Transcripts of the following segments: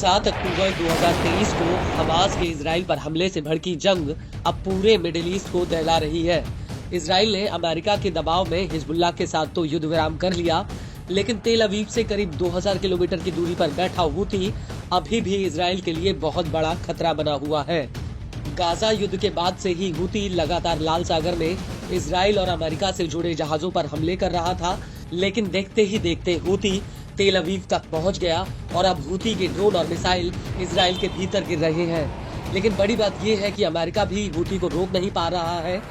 7 अक्टूबर 2023 को हमास के इजराइल पर हमले से भड़की जंग अब पूरे मिडिल ईस्ट को दहला रही है। इजराइल ने अमेरिका के दबाव में हिजबुल्लाह के साथ तो युद्ध विराम कर लिया, लेकिन तेल अवीव से करीब 2000 किलोमीटर की दूरी पर बैठा हूती अभी भी इजराइल के लिए बहुत बड़ा खतरा बना हुआ है। गाजा युद्ध के बाद से ही हूती लगातार लाल सागर में इजराइल और अमेरिका से जुड़े जहाजों पर हमले कर रहा था, लेकिन देखते ही देखते हूती तेल अवीव तक पहुंच गया और अब हूती के ड्रोन और मिसाइल इजराइल के भीतर गिर रहे हैं। लेकिन बड़ी बात यह है कि अमेरिका भी हूती को रोक नहीं पा रहा है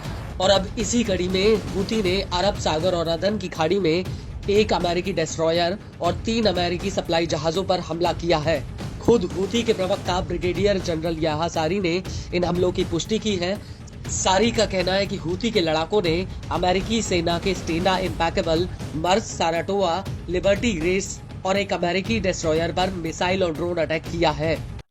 और अब इसी कड़ी में हूती ने अरब सागर और अदन की खाड़ी में एक अमेरिकी डिस्ट्रॉयर और 3 अमेरिकी सप्लाई जहाजों पर हमला किया है। खुद हूती के प्रवक्ता ब्रिगेडियर जनरल याहा सारी ने इन हमलों की पुष्टि की है। सारी का कहना है कि हूती के लड़ाकों ने अमेरिकी सेना के स्टेना इम्पैकेबल, मर्स साराटोआ, लिबर्टी ग्रेस और एक अमेरिकी डिस्ट्रॉयर पर मिसाइल और ड्रोन अटैक किया है।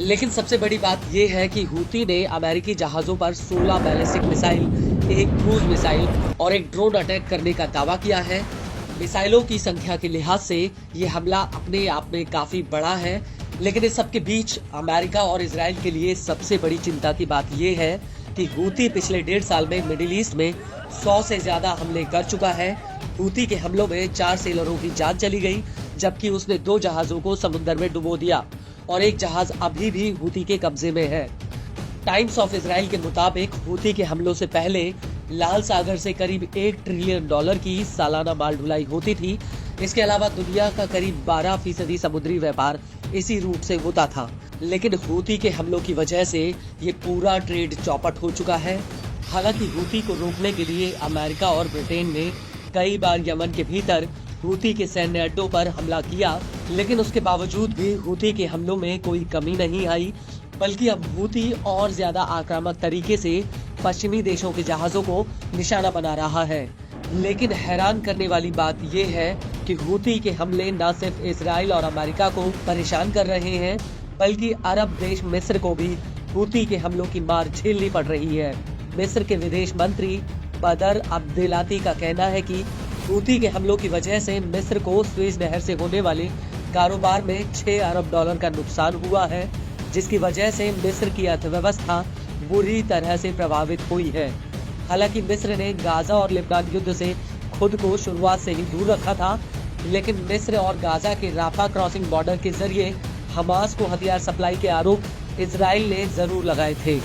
लेकिन सबसे बड़ी बात यह है कि हूती ने अमेरिकी जहाजों पर 16 बैलिस्टिक मिसाइल, एक क्रूज मिसाइल और एक ड्रोन अटैक करने का दावा किया है। मिसाइलों की संख्या के लिहाज से ये हमला अपने आप में काफी बड़ा है, लेकिन इस सब के बीच अमेरिका और इजराइल के लिए सबसे बड़ी चिंता की बात यह है कि हूती पिछले 1.5 साल में मिडिल ईस्ट में 100 से ज्यादा हमले कर चुका है। हूती के हमलों में 4 सेलरों की जान चली गई, जबकि उसने 2 जहाजों को समुद्र में डुबो दिया और एक जहाज अभी भी हूती के कब्जे में है। टाइम्स ऑफ इजराइल के मुताबिक हूती के हमलों से पहले लाल सागर से करीब $1 ट्रिलियन की सालाना माल ढुलाई होती थी। इसके अलावा दुनिया का करीब 12% समुद्री व्यापार इसी रूट से होता था, लेकिन हूती के हमलों की वजह से ये पूरा ट्रेड चौपट हो चुका है। हालांकि हूती को रोकने के लिए अमेरिका और ब्रिटेन ने कई बार यमन के भीतर हूती के सैन्य अड्डों पर हमला किया, लेकिन उसके बावजूद भी हूती के हमलों में कोई कमी नहीं आई, बल्कि अब हूती और ज्यादा आक्रामक तरीके से पश्चिमी देशों के जहाजों को निशाना बना रहा है। लेकिन हैरान करने वाली बात यह है कि हूती के हमले न सिर्फ इजराइल और अमेरिका को परेशान कर रहे हैं, बल्कि अरब देश मिस्र को भी हूती के हमलों की मार झेलनी पड़ रही है। मिस्र के विदेश मंत्री बदर अब्देलाती का कहना है कि हूती के हमलों की वजह से मिस्र को स्वेज नहर से होने वाले कारोबार में $6 अरब का नुकसान हुआ है, जिसकी वजह से मिस्र की अर्थव्यवस्था बुरी तरह से प्रभावित हुई है। हालांकि मिस्र ने गाजा और लेबनान युद्ध से खुद को शुरुआत से ही दूर रखा था, लेकिन मिस्र और गाजा के राफा क्रॉसिंग बॉर्डर के जरिए हमास को हथियार सप्लाई के आरोप इजराइल ने जरूर लगाए थे।